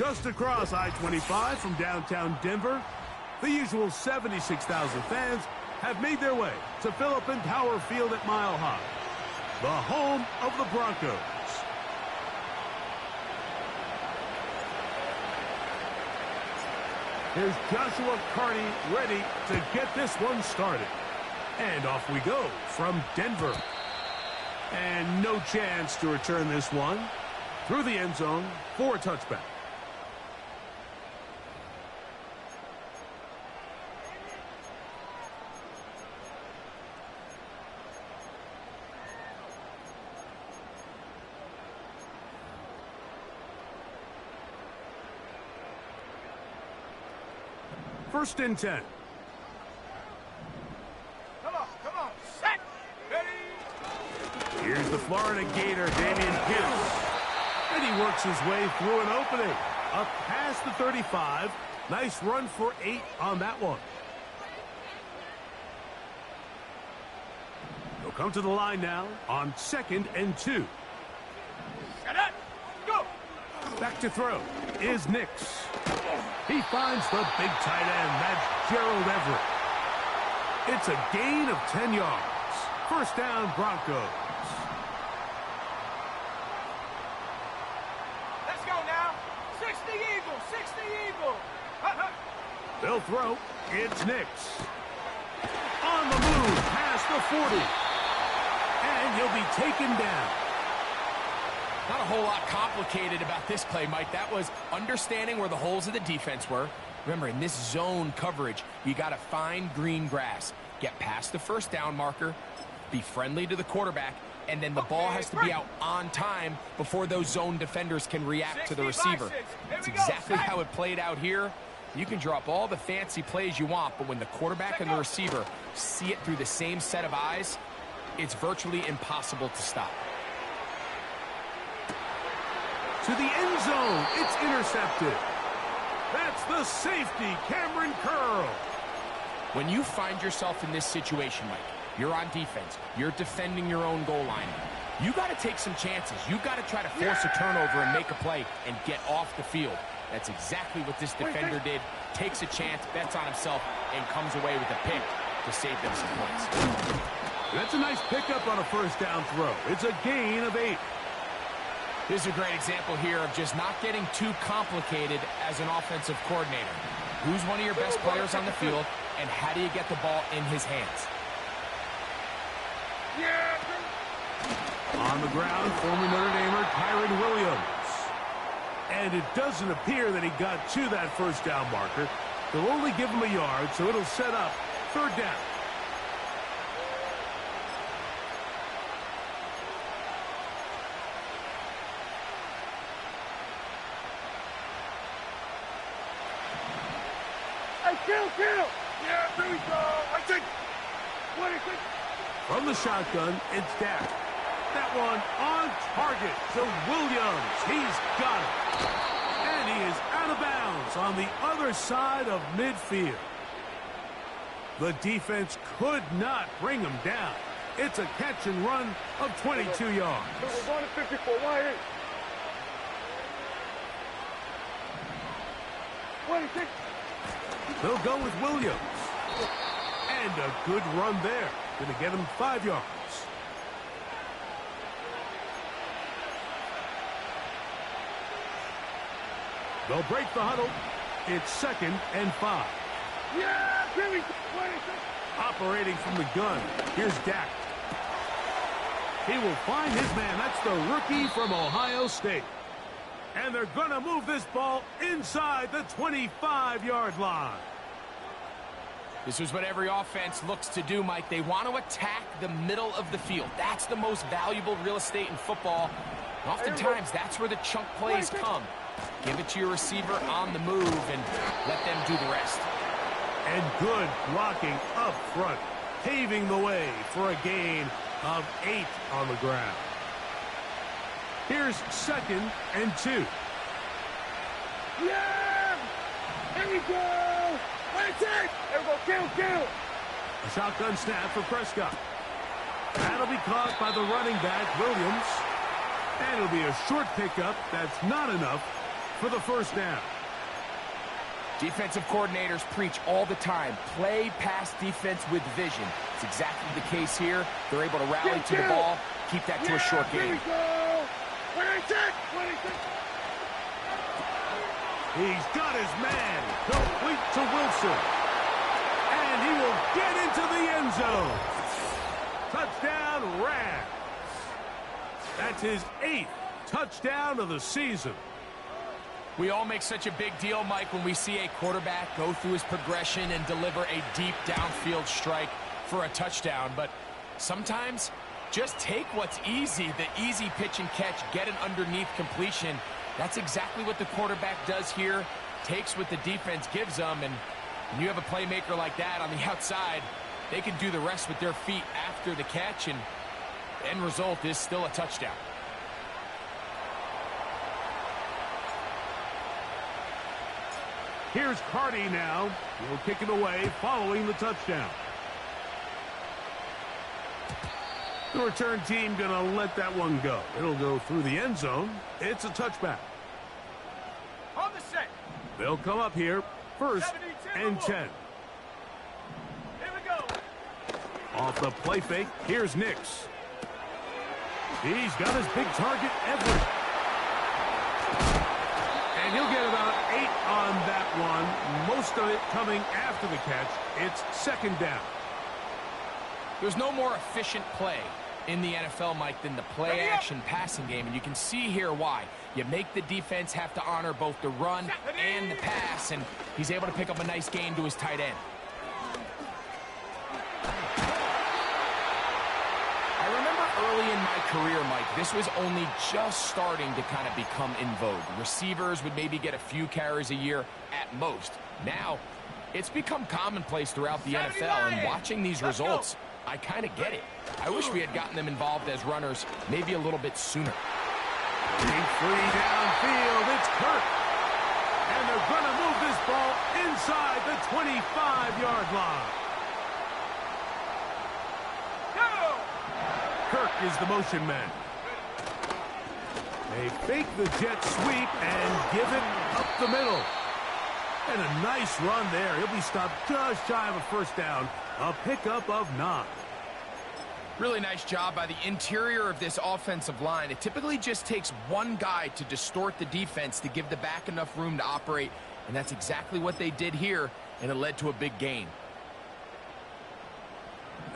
Just across I-25 from downtown Denver, the usual 76,000 fans have made their way to Philip and Power Field at Mile High, the home of the Broncos. Here's Joshua Carney ready to get this one started. And off we go from Denver. And no chance to return this one through the end zone for a touchback. First and 10. Come on, set, ready. Here's the Florida Gator, Damian Gibbs. And he works his way through an opening. Up past the 35. Nice run for 8 on that one. He'll come to the line now on 2nd and 2. Set it, go. Back to throw is Nix. He finds the big tight end. That's Gerald Everett. It's a gain of 10 yards. First down, Broncos. Let's go now. 60 Eagles, 60 Eagles. They'll throw. It's Nix. On the move, past the 40. And he'll be taken down. Not a whole lot complicated about this play, Mike. That was understanding where the holes of the defense were. Remember, in this zone coverage, you got to find green grass. Get past the first down marker, be friendly to the quarterback, and then the ball has to be out on time before those zone defenders can react to the receiver. That's exactly how it played out here. You can draw up all the fancy plays you want, but when the quarterback and the receiver see it through the same set of eyes, it's virtually impossible to stop. To the end zone, it's intercepted. That's the safety, Cameron Curl. When you find yourself in this situation, Mike, you're on defense, you're defending your own goal line, you got to take some chances. You got to try to force a turnover and make a play and get off the field. That's exactly what this defender did. Takes a chance, bets on himself, and comes away with a pick to save them some points. That's a nice pickup on a first down throw. It's a gain of 8. This is a great example here of just not getting too complicated as an offensive coordinator. Who's one of your best players on the field, and how do you get the ball in his hands? On the ground, former Notre Damer Kyron Williams. And it doesn't appear that he got to that first down marker. They'll only give him a yard, so it'll set up 3rd down. Kill. Yeah, there we go. I think. What is it? From the shotgun, it's Dak. That one on target to Williams. He's got it. And he is out of bounds on the other side of midfield. The defense could not bring him down. It's a catch and run of 22 yards. Number 154, wide. What is it? They'll go with Williams. And a good run there. Going to get him 5 yards. They'll break the huddle. It's 2nd and 5. Yeah, Billy. Operating from the gun. Here's Dak. He will find his man. That's the rookie from Ohio State. And they're going to move this ball inside the 25-yard line. This is what every offense looks to do, Mike. They want to attack the middle of the field. That's the most valuable real estate in football. And oftentimes, that's where the chunk plays come. Give it to your receiver on the move and let them do the rest. And good blocking up front, paving the way for a gain of 8 on the ground. Here's 2nd and 2. Yeah! Here we go! Wait it! There we go, kill! A shotgun snap for Prescott. That'll be caught by the running back, Williams. And it'll be a short pickup. That's not enough for the first down. Defensive coordinators preach all the time, play pass defense with vision. It's exactly the case here. They're able to rally to the ball, keep that to a short game. Here we go. 26. He's got his man, complete to Wilson. And he will get into the end zone. Touchdown, Rams. That's his 8th touchdown of the season. We all make such a big deal, Mike, when we see a quarterback go through his progression and deliver a deep downfield strike for a touchdown. But sometimes, just take what's easy, the easy pitch and catch, get an underneath completion. That's exactly what the quarterback does here, takes what the defense gives them, and when you have a playmaker like that on the outside, they can do the rest with their feet after the catch, and the end result is still a touchdown. Here's Carty now. He'll kick it away following the touchdown. The return team going to let that one go. It'll go through the end zone. It's a touchback. On the set. They'll come up here, 1st and 10. Here we go. Off the play fake, here's Nix. He's got his big target, Everett. And he'll get about 8 on that one. Most of it coming after the catch. It's 2nd down. There's no more efficient play in the NFL, Mike, than the play-action passing game, and you can see here why. You make the defense have to honor both the run and the pass, and he's able to pick up a nice gain to his tight end. I remember early in my career, Mike, this was only just starting to kind of become in vogue. Receivers would maybe get a few carries a year at most. Now, it's become commonplace throughout the NFL, and watching these results, I kind of get it. I wish we had gotten them involved as runners maybe a little bit sooner. Being free downfield, it's Kirk. And they're going to move this ball inside the 25-yard line. Kirk is the motion man. They fake the jet sweep and give it up the middle. And a nice run there. He'll be stopped just shy of a first down. A pickup of 9. Really nice job by the interior of this offensive line. It typically just takes one guy to distort the defense to give the back enough room to operate, and that's exactly what they did here, and it led to a big gain.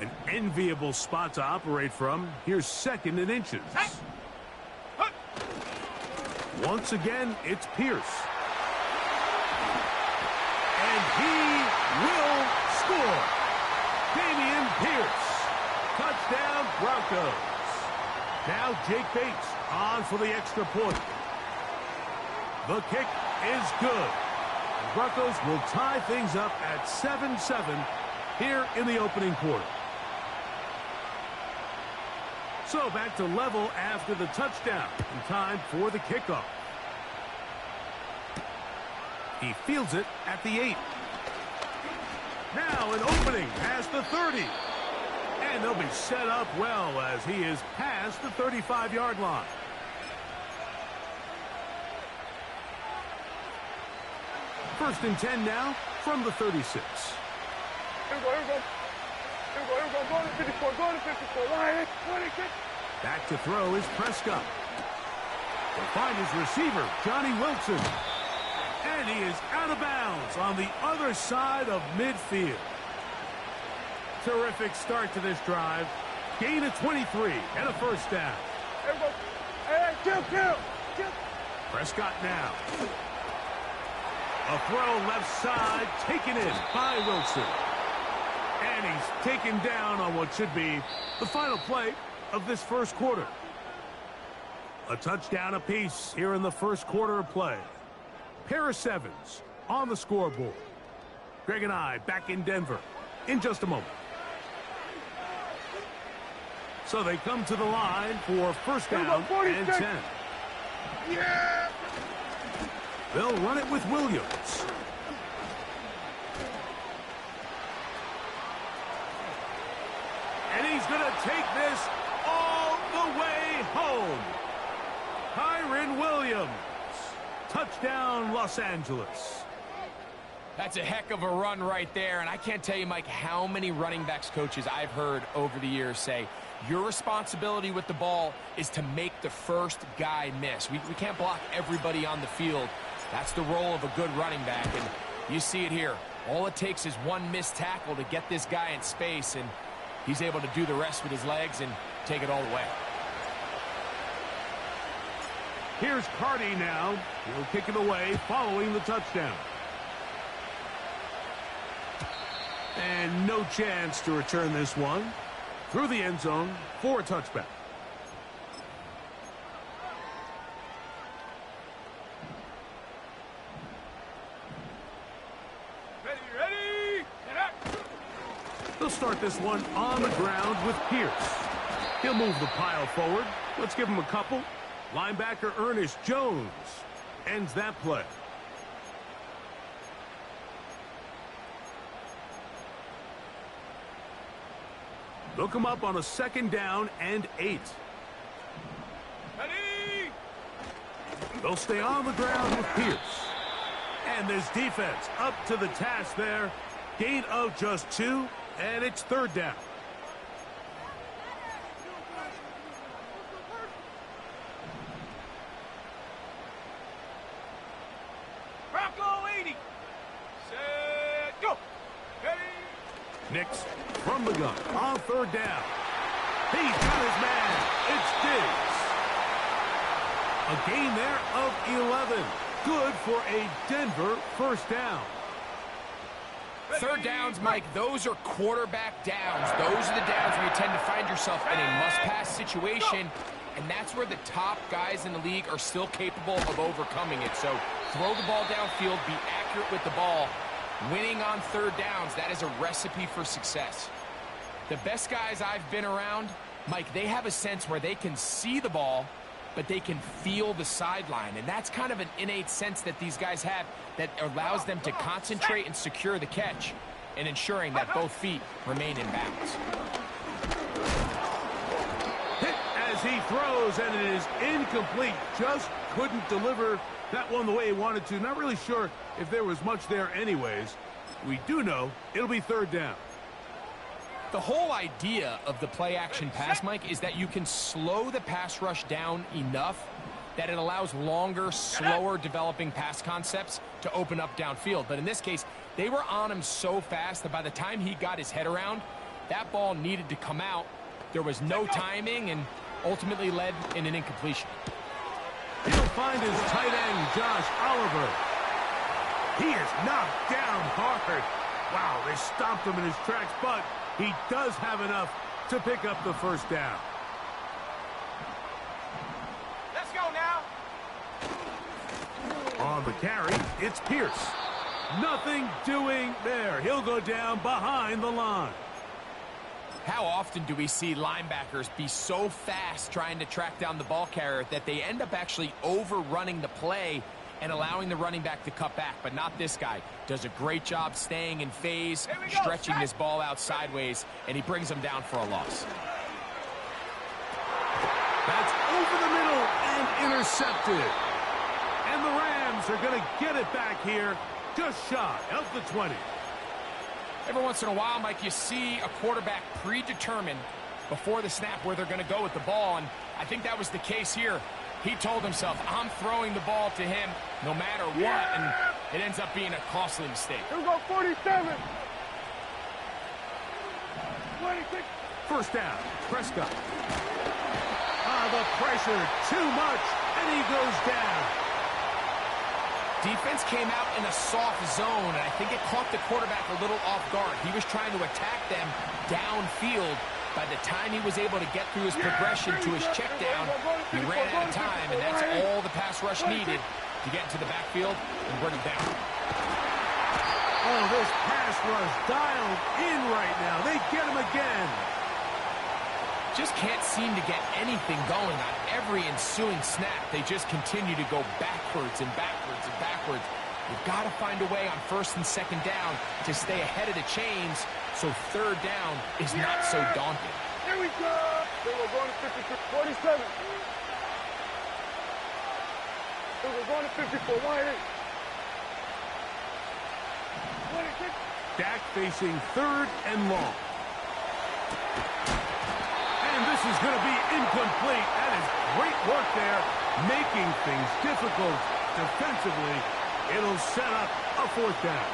An enviable spot to operate from. Here's 2nd and inches. Once again, it's Pierce. And he will score. Damian Pierce. Touchdown, Broncos. Now Jake Bates on for the extra point. The kick is good. The Broncos will tie things up at 7-7 here in the opening quarter. So back to level after the touchdown. In time for the kickoff. He fields it at the 8. Now an opening past the 30. And they'll be set up well as he is past the 35-yard line. First and 10 now from the 36. Here we go. Go to 54. Go to 54. Line. 26. Back to throw is Prescott. He'll find his receiver, Johnny Wilson. And he is out of bounds on the other side of midfield. Terrific start to this drive. Gain of 23 and a first down. Here we go. Hey, kill. Prescott now. A throw left side, taken in by Wilson. And he's taken down on what should be the final play of this first quarter. A touchdown apiece here in the first quarter of play. Pair of 7s on the scoreboard. Greg and I back in Denver in just a moment. So they come to the line for first down and 10. Yeah! They'll run it with Williams. And he's going to take this all the way home. Kyren Williams. Touchdown, Los Angeles. That's a heck of a run right there, and I can't tell you, Mike, how many running backs coaches I've heard over the years say, your responsibility with the ball is to make the first guy miss. We can't block everybody on the field. That's the role of a good running back, and you see it here. All it takes is one missed tackle to get this guy in space, and he's able to do the rest with his legs and take it all the way. Here's Carty now. He'll kick it away following the touchdown. And no chance to return this one. Through the end zone for a touchback. Ready, get up. They'll start this one on the ground with Pierce. He'll move the pile forward. Let's give him a couple. Linebacker Ernest Jones ends that play. They'll come up on a 2nd down and 8. Ready. They'll stay on the ground with Pierce. And this defense up to the task there. Gain of just 2, and it's 3rd down. Bronco 80. Set, go. Ready. Nix from the gun on 3rd down. He's got his man. It's Diggs. A gain there of 11. Good for a Denver 1st down. 3rd downs, Mike, those are quarterback downs. Those are the downs where you tend to find yourself in a must-pass situation, and that's where the top guys in the league are still capable of overcoming it. So throw the ball downfield, be accurate with the ball. Winning on 3rd downs, that is a recipe for success. The best guys I've been around, Mike, they have a sense where they can see the ball, but they can feel the sideline. And that's kind of an innate sense that these guys have that allows them to concentrate and secure the catch and ensuring that both feet remain in bounds. Hit as he throws, and it is incomplete. Just couldn't deliver that one the way he wanted to. Not really sure if there was much there anyways. We do know it'll be 3rd down. The whole idea of the play-action pass, Mike, is that you can slow the pass rush down enough that it allows longer, slower developing pass concepts to open up downfield. But in this case, they were on him so fast that by the time he got his head around, that ball needed to come out. There was no timing and ultimately led in an incompletion. He'll find his tight end, Josh Oliver. He is knocked down hard. Wow, they stopped him in his tracks, but he does have enough to pick up the 1st down. Let's go now. On the carry, it's Pierce. Nothing doing there. He'll go down behind the line. How often do we see linebackers be so fast trying to track down the ball carrier that they end up actually overrunning the play and allowing the running back to cut back? But not this guy. Does a great job staying in phase, stretching this ball out sideways, and he brings them down for a loss. That's over the middle and intercepted. And the Rams are going to get it back here just shy of the 20. Every once in a while, Mike, you see a quarterback predetermined before the snap where they're going to go with the ball, and I think that was the case here. He told himself, I'm throwing the ball to him no matter what, and it ends up being a costly mistake. Here we go, 47. 26. 1st down, Prescott. The pressure, too much, and he goes down. Defense came out in a soft zone, and I think it caught the quarterback a little off guard. He was trying to attack them downfield. By the time he was able to get through his progression to his check down, he ran out of time, and that's all the pass rush needed to get into the backfield and bring him down. Oh, this pass rush dialed in right now. They get him again. Just can't seem to get anything going on every ensuing snap. They just continue to go backwards and backwards and backwards. You've got to find a way on 1st and 2nd down to stay ahead of the chains so 3rd down is not so daunting. Here we go. They were going to 47. We're going to 54, wide 8. Dak facing 3rd and long. And this is going to be incomplete. That is great work there, making things difficult defensively. It'll set up a 4th down.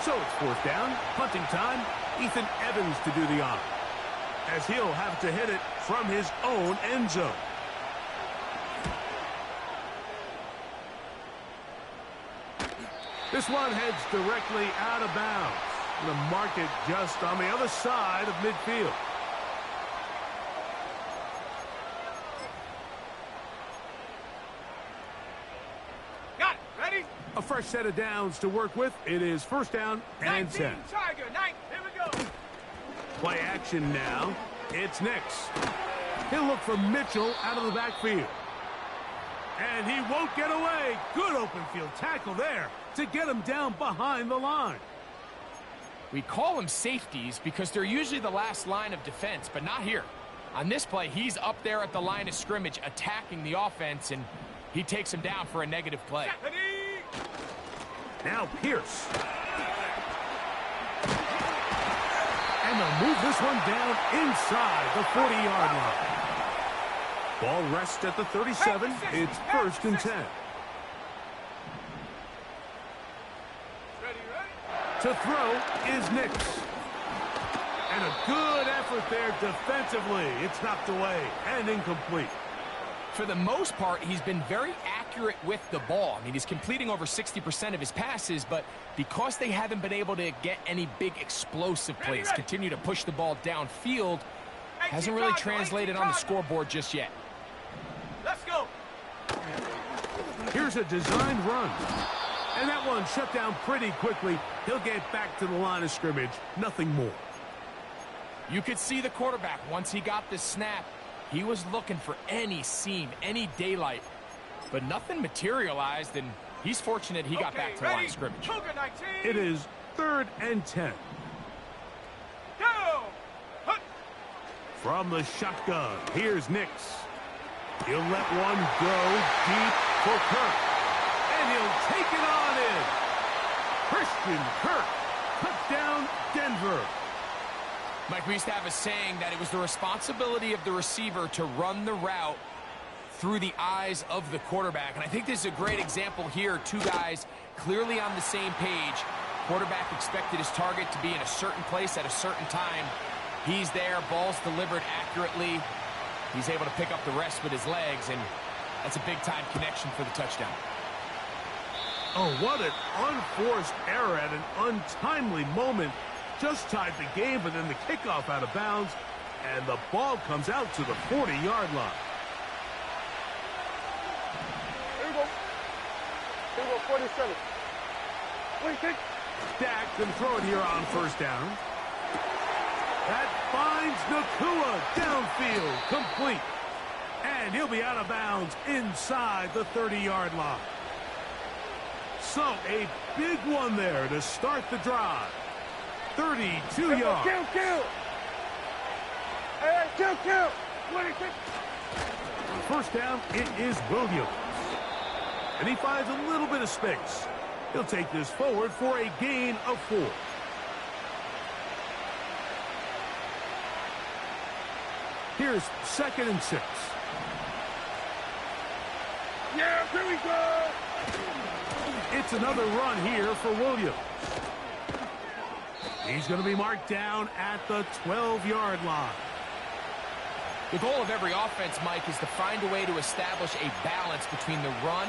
So it's 4th down, punting time. Ethan Evans to do the honor, as he'll have to hit it from his own end zone. This one heads directly out of bounds. The market just on the other side of midfield. Got it. Ready? A fresh set of downs to work with. It is 1st down and 10. Tiger, 9. Here we go. Play action now. It's Nix. He'll look for Mitchell out of the backfield. And he won't get away. Good open field tackle there to get him down behind the line. We call them safeties because they're usually the last line of defense, but not here. On this play, he's up there at the line of scrimmage attacking the offense, and he takes him down for a negative play. Now Pierce. And they'll move this one down inside the 40-yard line. Ball rests at the 37. It's 1st and 10. To throw is Nix. And a good effort there defensively. It's knocked away and incomplete. For the most part, he's been very accurate with the ball. I mean, he's completing over 60% of his passes, but because they haven't been able to get any big explosive plays, continue to push the ball downfield, hasn't really translated on the scoreboard just yet. Let's go. Here's a designed run. And that one shut down pretty quickly. He'll get back to the line of scrimmage. Nothing more. You could see the quarterback, once he got the snap, he was looking for any seam, any daylight. But nothing materialized, and he's fortunate he got back to the line of scrimmage. It is 3rd and 10. Go. From the shotgun, here's Nix. He'll let one go deep for Kirk. And he'll take it on in. Christian Kirk. Touchdown, Denver. Mike, we used to have a saying that it was the responsibility of the receiver to run the route through the eyes of the quarterback. And I think this is a great example here. 2 guys clearly on the same page. Quarterback expected his target to be in a certain place at a certain time. He's there, ball's delivered accurately. He's able to pick up the rest with his legs, and that's a big-time connection for the touchdown. Oh, what an unforced error at an untimely moment. Just tied the game, but then the kickoff out of bounds, and the ball comes out to the 40-yard line. Here we go. Here we go, 47. Wait, kick. Dak can throw it here on 1st down. That finds Nakua downfield, complete. And he'll be out of bounds inside the 30-yard line. So a big one there to start the drive. 32 yards. Kill. Hey, kill. Wait, kick. On 1st down, it is Williams. And he finds a little bit of space. He'll take this forward for a gain of 4. Here's 2nd and 6. Yeah, here we go. It's another run here for Williams. He's going to be marked down at the 12-yard line. The goal of every offense, Mike, is to find a way to establish a balance between the run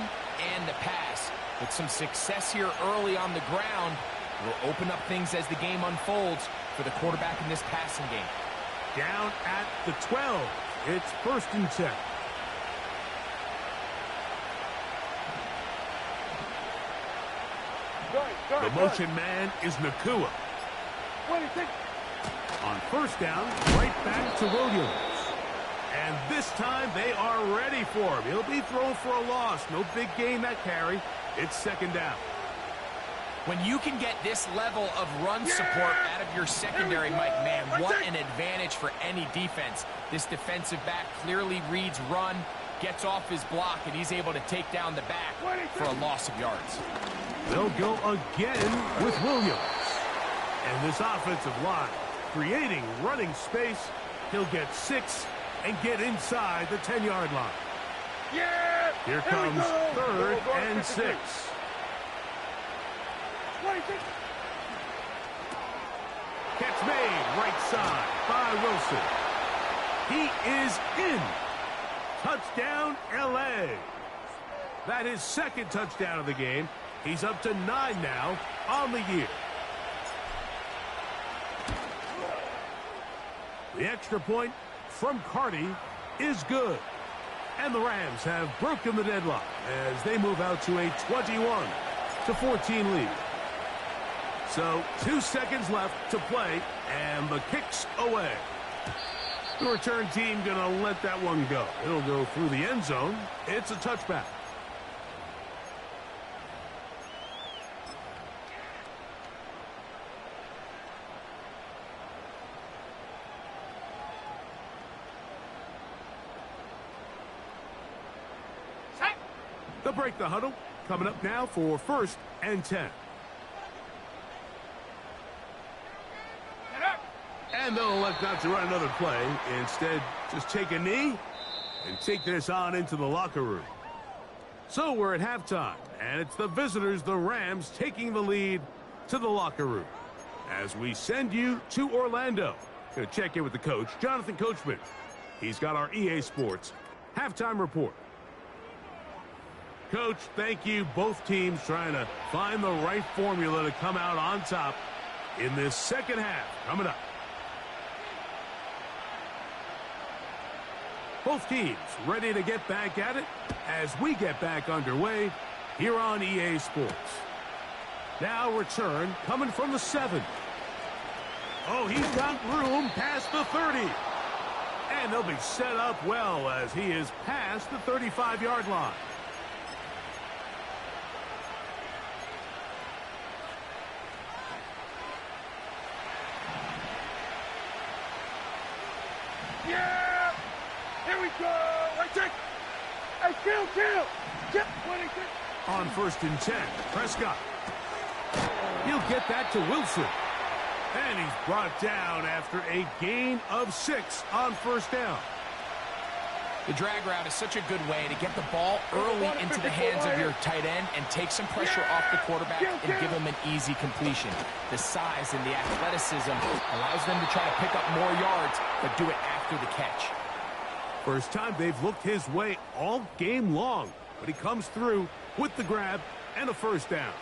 and the pass. With some success here early on the ground, will open up things as the game unfolds for the quarterback in this passing game. Down at the 12. It's 1st and 10. The motion man is Nakua. On 1st down, right back to Williams. And this time they are ready for him. He'll be thrown for a loss. No big gain that carry. It's 2nd down. When you can get this level of run support out of your secondary, Mike, man, what an advantage for any defense. This defensive back clearly reads run, gets off his block, and he's able to take down the back for a loss of yards. They'll go again with Williams. And this offensive line creating running space. He'll get 6 and get inside the 10-yard line. Yeah! Here comes 3rd and 6. 26. Catch made right side by Wilson. He is in. Touchdown, L.A. That is 2nd touchdown of the game. He's up to 9 now on the year. The extra point from Carty is good. And the Rams have broken the deadlock as they move out to a 21-14 lead. So 2 seconds left to play, and the kick's away. The return team going to let that one go. It'll go through the end zone. It's a touchback. They'll break the huddle. Coming up now for 1st and 10. And they'll elect not to run another play. Instead, just take a knee and take this on into the locker room. So we're at halftime, and it's the visitors, the Rams, taking the lead to the locker room. As we send you to Orlando. Going to check in with the coach, Jonathan Coachman. He's got our EA Sports halftime report. Coach, thank you. Both teams trying to find the right formula to come out on top in this second half. Coming up. Both teams ready to get back at it as we get back underway here on EA Sports. Now return coming from the 7. Oh, he's got room past the 30. And they'll be set up well as he is past the 35-yard line. Yeah! Here we go! Right check! Hey, kill! 26! On 1st and 10, Prescott. He'll get that to Wilson. And he's brought down after a gain of 6 on 1st down. The drag route is such a good way to get the ball early into the hands of your tight end and take some pressure off the quarterback and give him an easy completion. The size and the athleticism allows them to try to pick up more yards, but do it after the catch. First time they've looked his way all game long, but he comes through with the grab and a 1st down.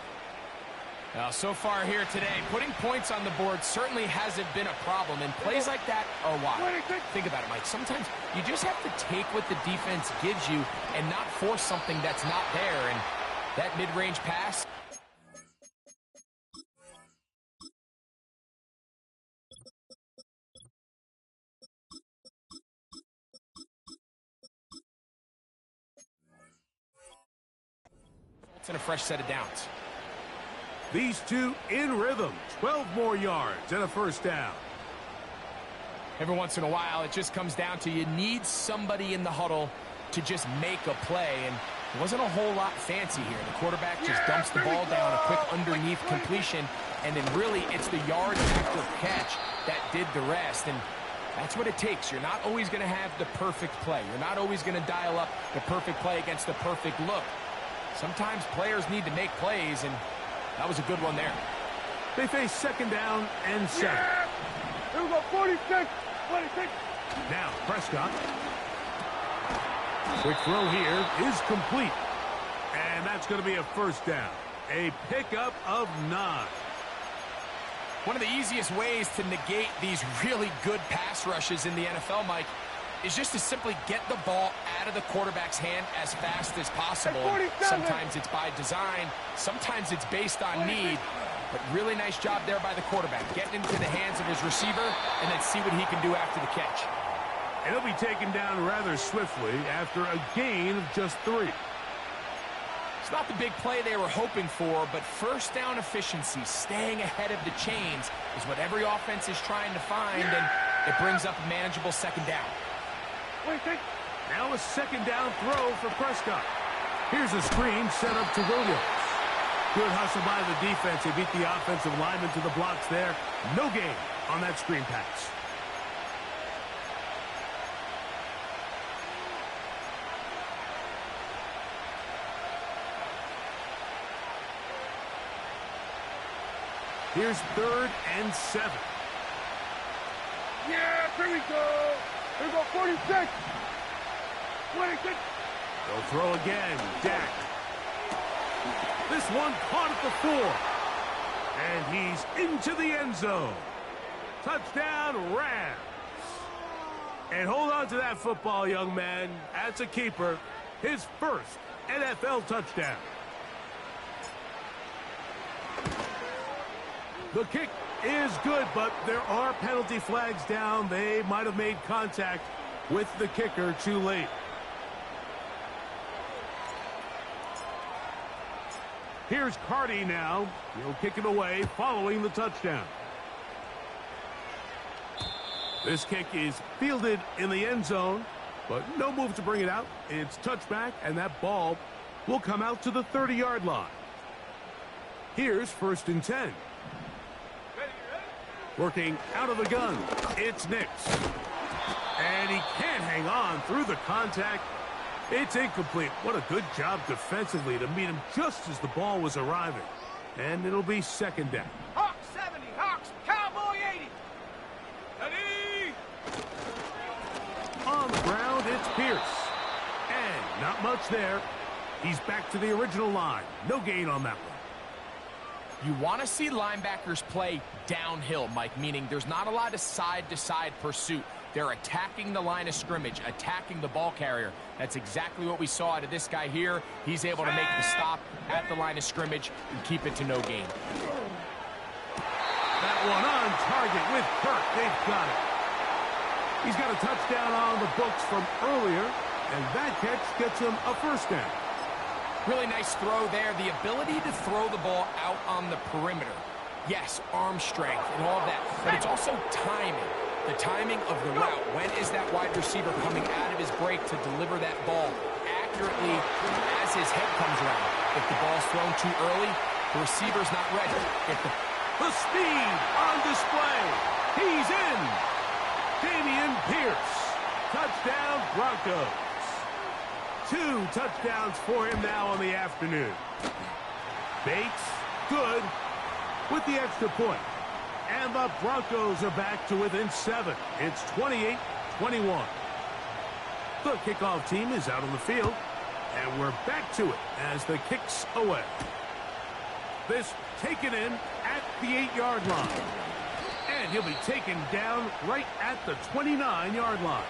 Now, so far here today, putting points on the board certainly hasn't been a problem, and plays like that are why. Think about it, Mike. Sometimes you just have to take what the defense gives you and not force something that's not there, and that mid-range pass. And a fresh set of downs. These two in rhythm. 12 more yards and a 1st down. Every once in a while, it just comes down to you need somebody in the huddle to just make a play, and it wasn't a whole lot fancy here. The quarterback just dumps the ball down, a quick underneath completion, and then really it's the yards after catch that did the rest, and that's what it takes. You're not always going to have the perfect play. You're not always going to dial up the perfect play against the perfect look. Sometimes players need to make plays, and that was a good one there. They face 2nd down and 7. Here we go, 46! Now Prescott. Quick throw here is complete. And that's going to be a 1st down. A pickup of 9. One of the easiest ways to negate these really good pass rushes in the NFL, Mike, is just to simply get the ball out of the quarterback's hand as fast as possible. Sometimes it's by design, sometimes it's based on need, but really nice job there by the quarterback, getting into the hands of his receiver and then see what he can do after the catch. And he'll be taken down rather swiftly after a gain of just 3. It's not the big play they were hoping for, but 1st down efficiency, staying ahead of the chains, is what every offense is trying to find, and it brings up a manageable 2nd down. Now a second down throw for Prescott. Here's a screen set up to Williams. Good hustle by the defense. They beat the offensive lineman to the blocks there. No gain on that screen pass. Here's 3rd and 7. Yeah, here we go. Here we go, 46. 26. They'll throw again. Dak. This one caught at the 4. And he's into the end zone. Touchdown, Rams. And hold on to that football, young man. That's a keeper. His first NFL touchdown. The kick is good, but there are penalty flags down. They might have made contact with the kicker too late. Here's Carty now. He'll kick it away following the touchdown. This kick is fielded in the end zone, but no move to bring it out. It's touchback, and that ball will come out to the 30-yard line. Here's 1st and 10. Working out of the gun, it's Nix. And he can't hang on through the contact. It's incomplete. What a good job defensively to meet him just as the ball was arriving. And it'll be 2nd down. Hawks 70, Hawks, Cowboy 80. Ready? On the ground, it's Pierce. And not much there. He's back to the original line. No gain on that one. You want to see linebackers play downhill, Mike, meaning there's not a lot of side-to-side pursuit. They're attacking the line of scrimmage, attacking the ball carrier. That's exactly what we saw out of this guy here. He's able to make the stop at the line of scrimmage and keep it to no gain. That one on target with Kirk. They've got it. He's got a touchdown on the books from earlier, and that catch gets him a 1st down. Really nice throw there. The ability to throw the ball out on the perimeter. Yes, arm strength and all that, but it's also timing. The timing of the route. When is that wide receiver coming out of his break to deliver that ball accurately as his head comes around? If the ball's thrown too early, the receiver's not ready. If the speed on display. He's in. Dameon Pierce. Touchdown, Broncos. 2 touchdowns for him now on the afternoon. Bates, good, with the extra point. And the Broncos are back to within 7. It's 28-21. The kickoff team is out on the field, and we're back to it as the kick's away. This taken in at the 8-yard line. And he'll be taken down right at the 29-yard line.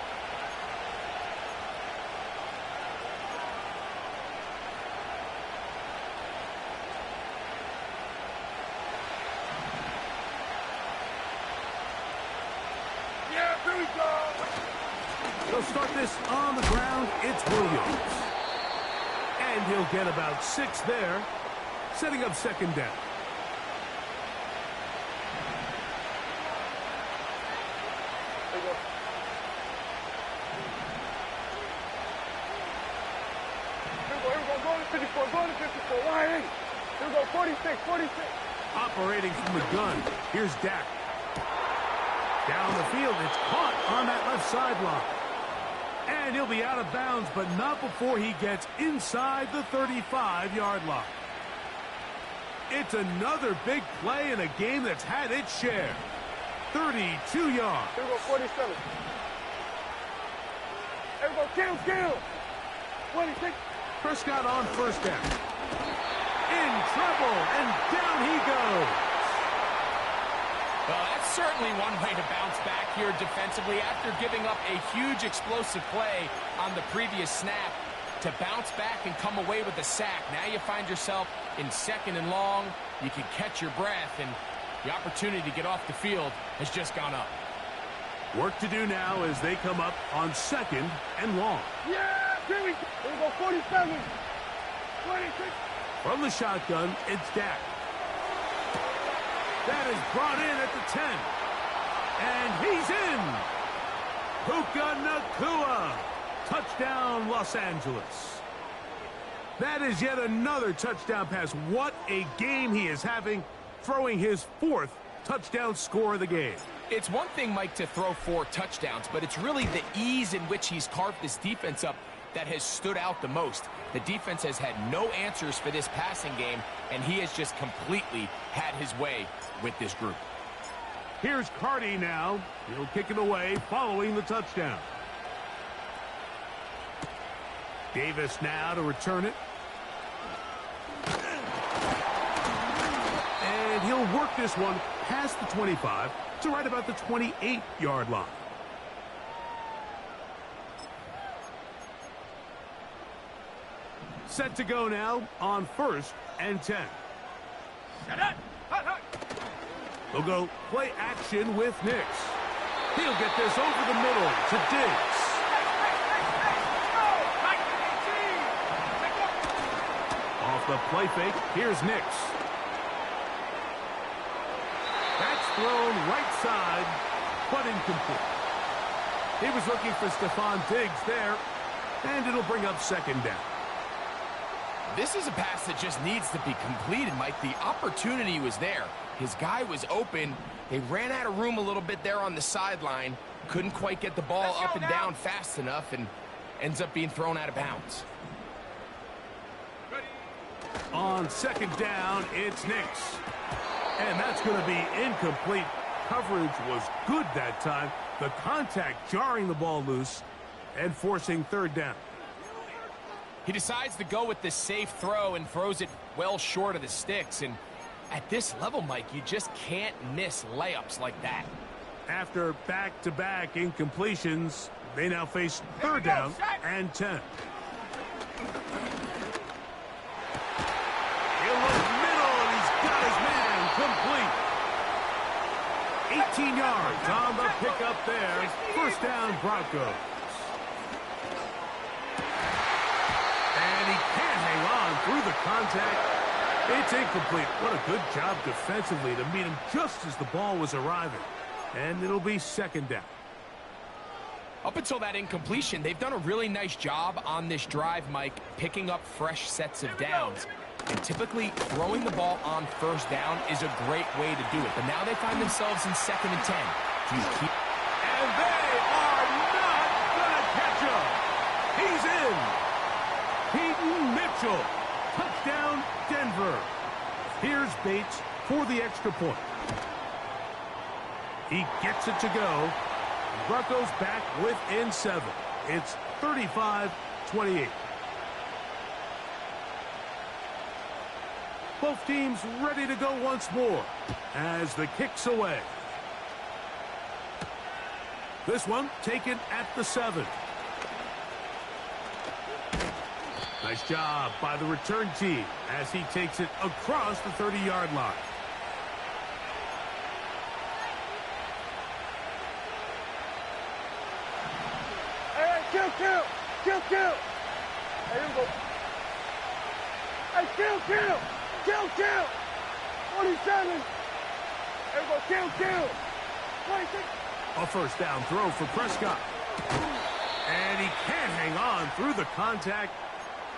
They'll start this on the ground. It's Williams. And he'll get about 6 there, setting up 2nd down. There you go. Here we go. Going to 54. Going to 54. Line 80. Here we go. 46. 46. Operating from the gun. Here's Dak. Down the field. It's caught on that left sideline. And he'll be out of bounds, but not before he gets inside the 35-yard line. It's another big play in a game that's had its share. 32 yards. Here we go, 47. Here we go, kill. 26. Prescott on 1st down. In trouble, and down he goes. Well, that's certainly one way to bounce back here defensively after giving up a huge explosive play on the previous snap. To bounce back and come away with a sack. Now you find yourself in 2nd and long. You can catch your breath, and the opportunity to get off the field has just gone up. Work to do now as they come up on 2nd and long. Yeah, here we go, 47. 26. From the shotgun, it's Dak. That is brought in at the 10. And he's in. Puka Nacua Touchdown, Los Angeles. That is yet another touchdown pass. What a game he is having, throwing his 4th touchdown score of the game. It's one thing, Mike, to throw 4 touchdowns, but it's really the ease in which he's carved this defense up that has stood out the most. The defense has had no answers for this passing game, and he has just completely had his way with this group. Here's Carty now. He'll kick it away following the touchdown. Davis now to return it. And he'll work this one past the 25 to right about the 28-yard line. Set to go now on 1st and 10. They'll go play action with Nix. He'll get this over the middle to Diggs. Off the play fake, here's Nix. That's thrown right side, but incomplete. He was looking for Stephon Diggs there, and it'll bring up 2nd down. This is a pass that just needs to be completed, Mike. The opportunity was there. His guy was open. They ran out of room a little bit there on the sideline. Couldn't quite get the ball up and down fast enough, and ends up being thrown out of bounds. On 2nd down, it's Nix. And that's going to be incomplete. Coverage was good that time. The contact jarring the ball loose and forcing 3rd down. He decides to go with the safe throw and throws it well short of the sticks. And at this level, Mike, you just can't miss layups like that. After back-to-back incompletions, they now face 3rd down and 10. He'll look middle, and he's got his man complete. 18 yards on the pickup there. 1st down, Broncos. And he can't hang on through the contact. It's incomplete. What a good job defensively to meet him just as the ball was arriving. And it'll be 2nd down. Up until that incompletion, they've done a really nice job on this drive, Mike, picking up fresh sets of downs. And typically, throwing the ball on 1st down is a great way to do it. But now they find themselves in 2nd and 10. Do you keep... And they are not going to catch him. He's in. Peyton Mitchell. Touchdown, Denver. Here's Bates for the extra point. He gets it to go. Broncos back within 7. It's 35-28. Both teams ready to go once more as the kick's away. This one taken at the 7. Nice job by the return team as he takes it across the 30-yard line. Hey, kill. Hey, here we go. Hey, kill. 47. Here we go, kill. 26. A 1st down throw for Prescott. And he can't hang on through the contact.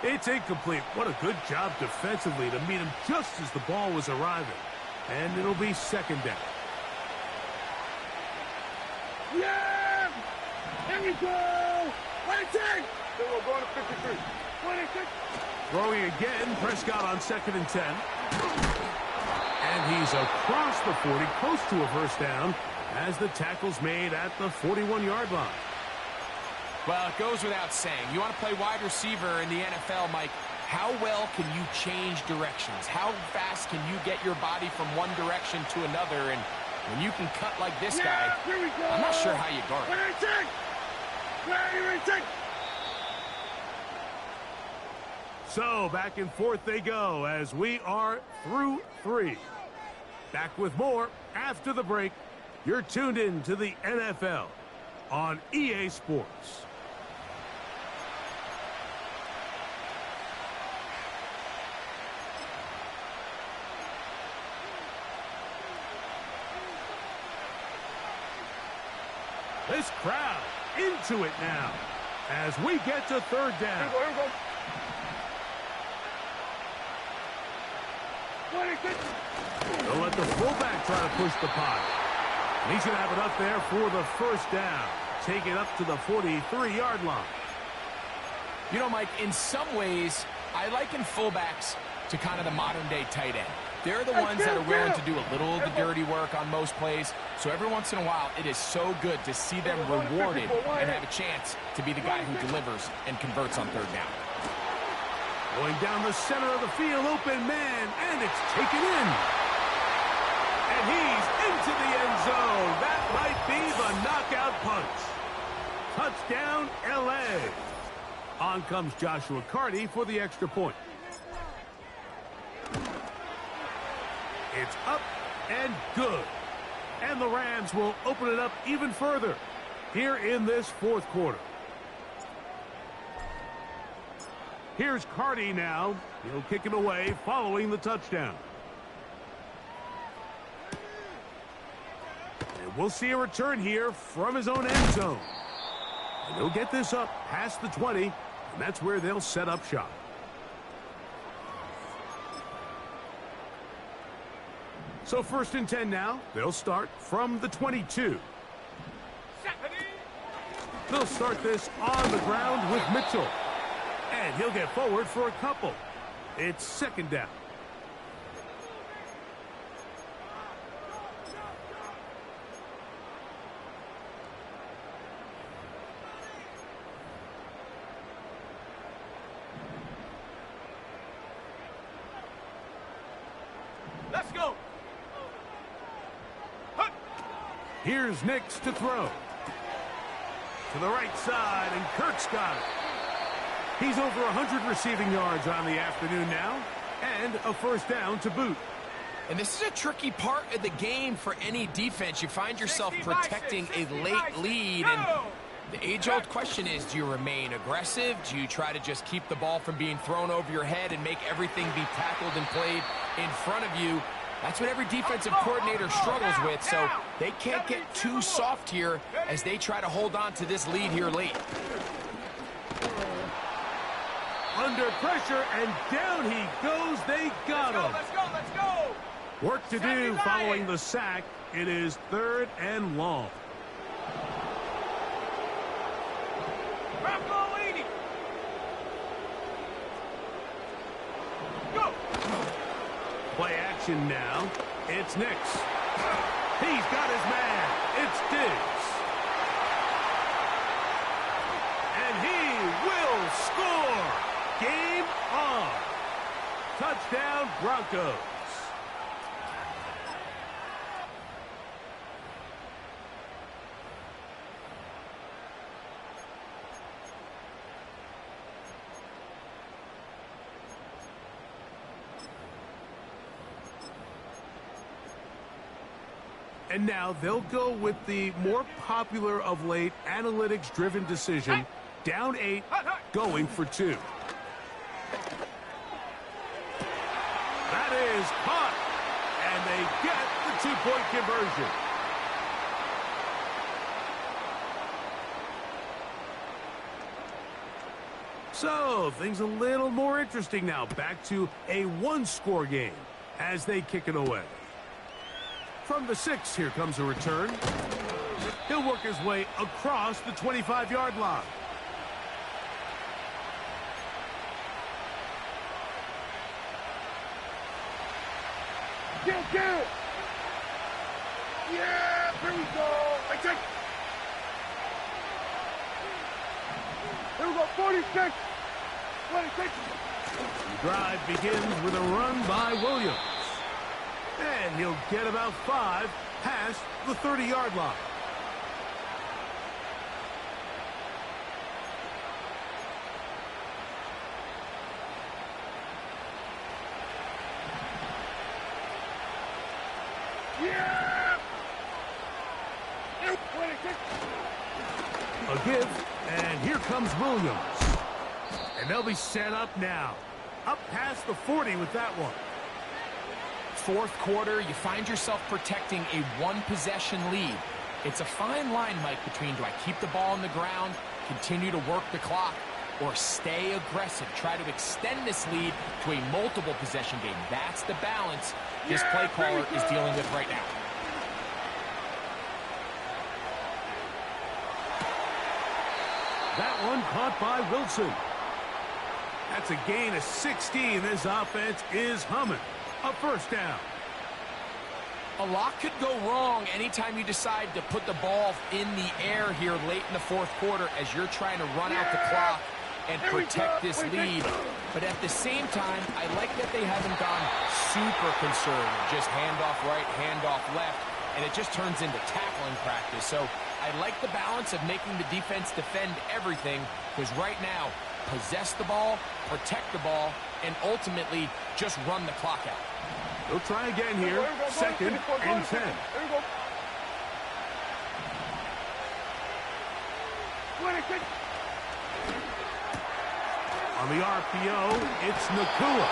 It's incomplete. What a good job defensively to meet him just as the ball was arriving. And it'll be 2nd down. Yeah! Here we go! 26! Then we're going to 53. 26. Throwing again, Prescott on 2nd and 10. And he's across the 40, close to a 1st down, as the tackle's made at the 41-yard line. Well, it goes without saying. You want to play wide receiver in the NFL, Mike, how well can you change directions? How fast can you get your body from one direction to another? And when you can cut like this guy, here we go. I'm not sure how you guard it. 26. So back and forth they go as we are through 3. Back with more after the break. You're tuned in to the NFL on EA Sports. This crowd into it now. as we get to third down. Here we go. 26. They'll let the fullback try to push the pot. And he should have it up there for the first down. Take it up to the 43-yard line. You know, Mike, in some ways, I liken fullbacks to kind of the modern-day tight end. They're the ones that are willing to do a little of the dirty work on most plays. So every once in a while, it is so good to see them rewarded and have a chance to be the guy who delivers and converts on third down. Going down the center of the field, open man, and it's taken in. And he's into the end zone. That might be the knockout punch. Touchdown, L.A. On comes Joshua Carty for the extra point. It's up and good. And the Rams will open it up even further here in this fourth quarter. Here's Carty now. He'll kick it away following the touchdown. And we'll see a return here from his own end zone. And he'll get this up past the 20, and that's where they'll set up shop. So 1st and 10 now. They'll start from the 22. They'll start this on the ground with Mitchell. And he'll get forward for a couple. It's 2nd down. Let's go. Here's Nix to throw. To the right side, and Kirk's got it. He's over 100 receiving yards on the afternoon now, and a first down to boot. And this is a tricky part of the game for any defense. You find yourself protecting a late lead, and the age-old question is, do you remain aggressive? Do you try to just keep the ball from being thrown over your head and make everything be tackled and played in front of you? That's what every defensive coordinator struggles with, so they can't get too soft here as they try to hold on to this lead here late. Under pressure, and down he goes. They got him. Let's go, let's go. Work to do following the sack. It is 3rd and long. Bravo 80. Go. Play action now. It's Nix. He's got his man. It's Diggs. And he will score. Game on. Touchdown, Broncos. And now they'll go with the more popular of late analytics-driven decision. Down 8, going for 2. That is caught. And they get the 2-point conversion. So, things a little more interesting now. Back to a 1-score game as they kick it away. From the 6, here comes a return. He'll work his way across the 25-yard line. Get it. Yeah, here we go. I take. Here we go, 46. 26. The drive begins with a run by Williams. And he'll get about 5 past the 30-yard line. Yeah. A give, and here comes Williams. And they'll be set up now. Up past the 40 with that one. 4th quarter, you find yourself protecting a 1-possession lead. It's a fine line, Mike, between do I keep the ball on the ground continue to work the clock, or stay aggressive. Try to extend this lead to a multiple possession game. That's the balance this play caller is dealing with right now. That one caught by Wilson. That's a gain of 16. This offense is humming. A first down. A lot could go wrong anytime you decide to put the ball in the air here late in the fourth quarter as you're trying to run out the clock and protect this lead. But at the same time, I like that they haven't gone super conservative. Just handoff right, handoff left, and it just turns into tackling practice. So I like the balance of making the defense defend everything, because right now, possess the ball, protect the ball, and ultimately just run the clock out. They'll try again here. Second and 10. On the RPO, it's Nakua.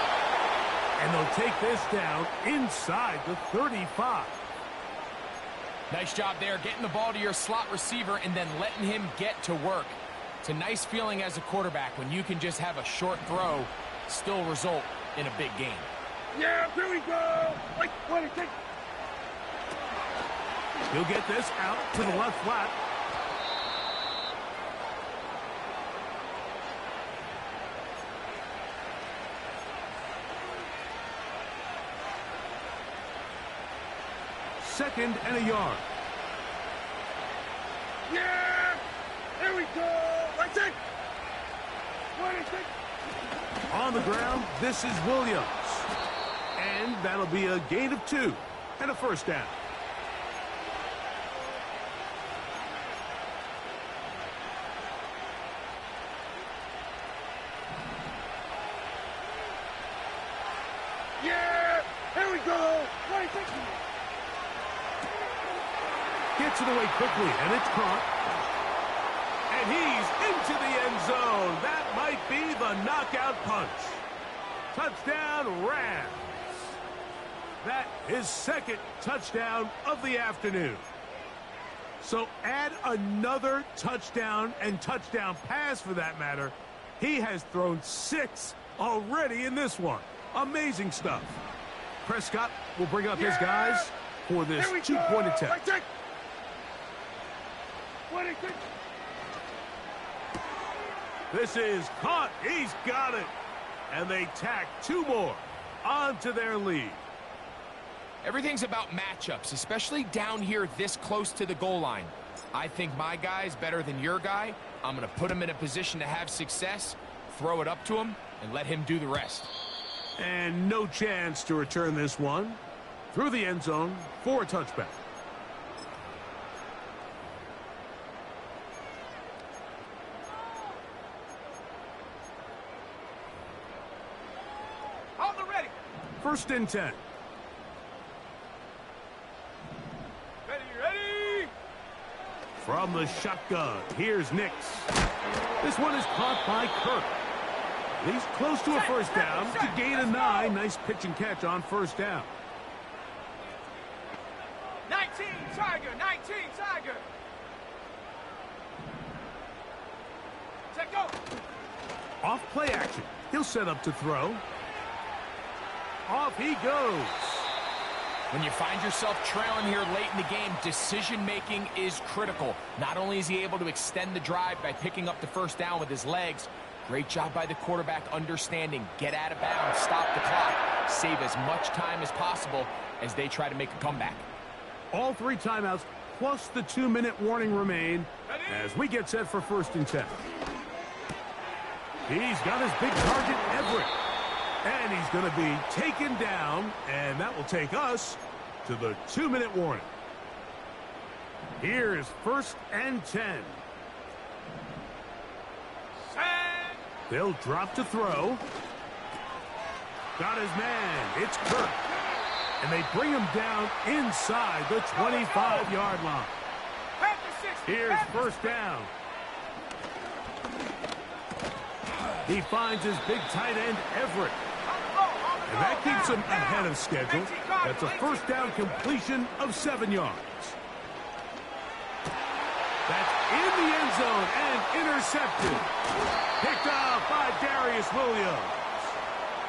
And they'll take this down inside the 35. Nice job there, getting the ball to your slot receiver and then letting him get to work. It's a nice feeling as a quarterback when you can just have a short throw, still result in a big game. Yeah, here we go. Like, He'll get this out to the left flat. Second and a yard. Yeah, here we go. Like it. On the ground, this is Williams. And that'll be a gain of 2 and a first down. Yeah, here we go. Gets it away quickly, and it's caught. And he's into the end zone. That might be the knockout punch. Touchdown, Rams. That is second touchdown of the afternoon. So add another touchdown and touchdown pass for that matter. He has thrown 6 already in this one. Amazing stuff. Prescott will bring up his guys for this two-point attempt. This is caught. He's got it. And they tack 2 more onto their lead. Everything's about matchups, especially down here this close to the goal line. I think my guy's better than your guy. I'm going to put him in a position to have success, throw it up to him, and let him do the rest. And no chance to return this one through the end zone for a touchback. On the ready. First and 10. Ready. From the shotgun, here's Nix. This one is caught by Kirk. He's close to a first down to gain a 9. Nice pitch and catch on first down. 19 Tiger. Set go. Off play action. He'll set up to throw. Off he goes. When you find yourself trailing here late in the game, decision-making is critical. Not only is he able to extend the drive by picking up the first down with his legs, great job by the quarterback understanding, get out of bounds, stop the clock, save as much time as possible as they try to make a comeback. All 3 timeouts plus the 2-minute warning remain as we get set for first and 10. He's got his big target, Everett. And he's going to be taken down, and that will take us to the 2-minute warning. Here's first and 10. They'll drop to throw. Got his man. It's Kirk. And they bring him down inside the 25-yard line. Here's first down. He finds his big tight end, Everett. And that keeps him ahead of schedule. That's a first down completion of 7 yards. That's in the end zone and intercepted. Picked off by Darius Williams.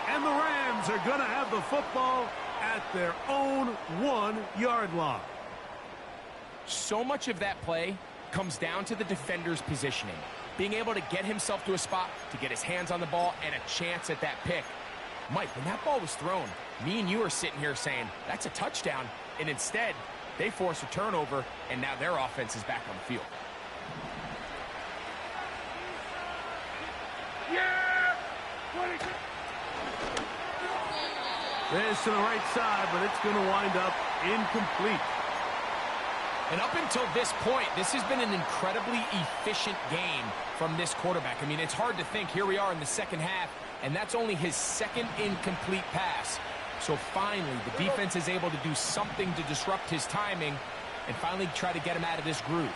And the Rams are going to have the football at their own 1-yard line. So much of that play comes down to the defender's positioning. Being able to get himself to a spot, to get his hands on the ball, and a chance at that pick. Mike, when that ball was thrown, me and you are sitting here saying, that's a touchdown. And instead, they force a turnover, and now their offense is back on the field. Yeah! This to the right side, but it's going to wind up incomplete. And up until this point, this has been an incredibly efficient game from this quarterback. I mean, it's hard to think. Here we are in the second half, and that's only his second incomplete pass. So finally, the defense is able to do something to disrupt his timing and finally try to get him out of this groove.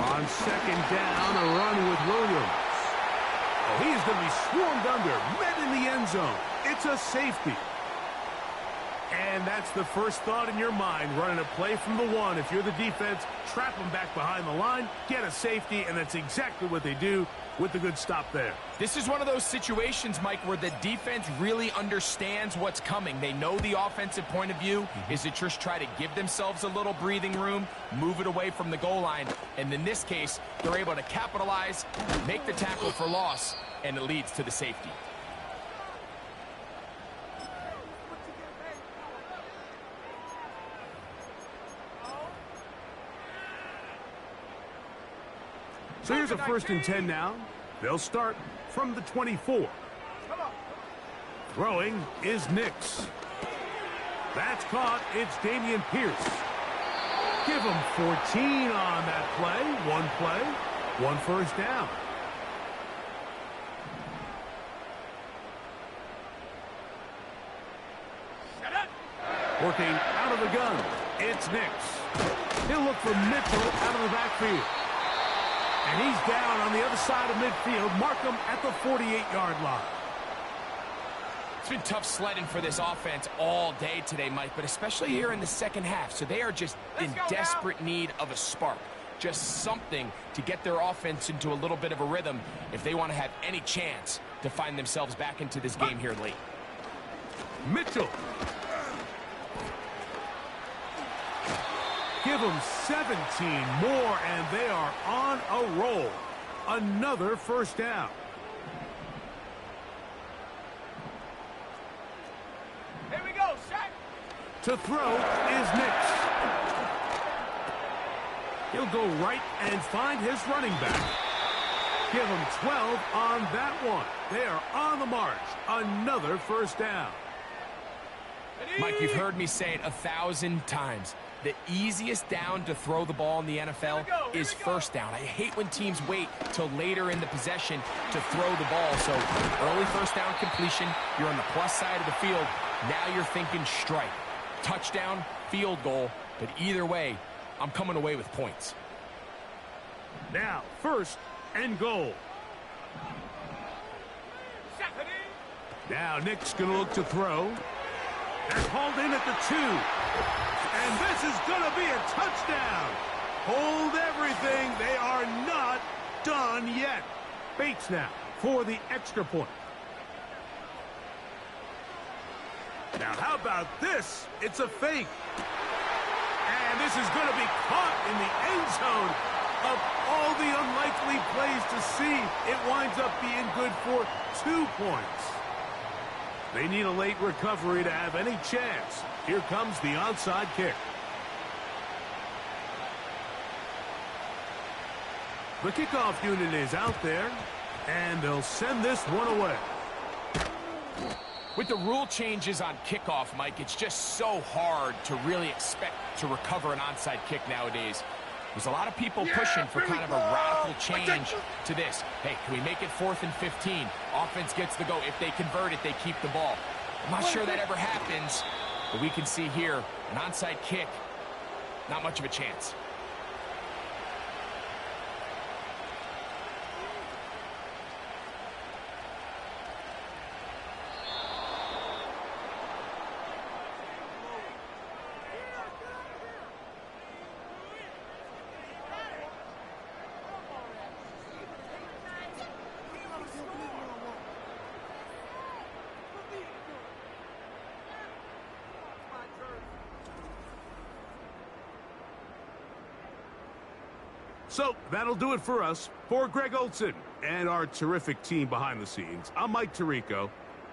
On second down, a run with Williams. Oh, he's going to be swarmed under, met in the end zone. It's a safety. And that's the first thought in your mind, running a play from the 1. If you're the defense, trap them back behind the line, get a safety, and that's exactly what they do with the good stop there. This is one of those situations, Mike, where the defense really understands what's coming. They know the offensive point of view is to just try to give themselves a little breathing room, move it away from the goal line, and in this case, they're able to capitalize, make the tackle for loss, and it leads to the safety. So here's a 1st and 10 now. They'll start from the 24. Throwing is Nix. That's caught. It's Dameon Pierce. Give him 14 on that play, 1 first down. Working out of the gun, it's Nix. He'll look for Mitchell out of the backfield. And he's down on the other side of midfield. Mark him at the 48-yard line. It's been tough sledding for this offense all day today, Mike, but especially here in the second half. So they are just in desperate need of a spark. Just something to get their offense into a little bit of a rhythm if they want to have any chance to find themselves back into this game here late. Mitchell. Give them 17 more, and they are on a roll. Another first down. Here we go, Shaq. To throw is Nix. He'll go right and find his running back. Give him 12 on that one. They are on the march. Another first down. Mike, you've heard me say it 1,000 times. The easiest down to throw the ball in the NFL is first down. I hate when teams wait till later in the possession to throw the ball. So early first down completion, you're on the plus side of the field. Now you're thinking strike. Touchdown, field goal, but either way, I'm coming away with points. Now, 1st and goal. Now Nick's going to look to throw. That's hauled in at the 2. And this is going to be a touchdown. Hold everything. They are not done yet. Bates now for the extra point. Now, how about this? It's a fake. And this is going to be caught in the end zone. Of all the unlikely plays to see, it winds up being good for 2 points. They need a late recovery to have any chance. Here comes the onside kick. The kickoff unit is out there, and they'll send this one away. With the rule changes on kickoff, Mike, it's just so hard to really expect to recover an onside kick nowadays. There's a lot of people pushing for kind of a radical change to this. Hey, can we make it 4th and 15? Offense gets the go. If they convert it, they keep the ball. I'm not sure that ever happens, but we can see here an onside kick, not much of a chance. So that'll do it for us. For Greg Olson and our terrific team behind the scenes, I'm Mike Tirico.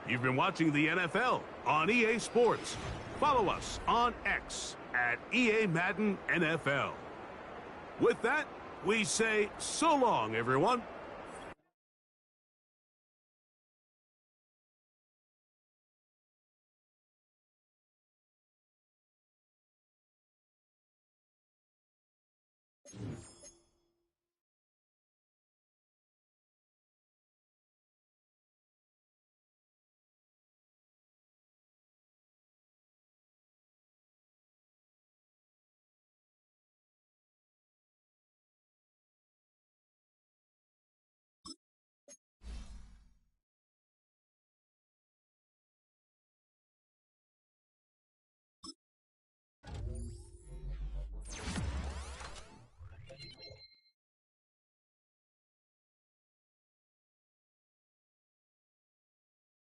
You've been watching the NFL on EA Sports. Follow us on X at EA Madden NFL. With that, we say so long, everyone.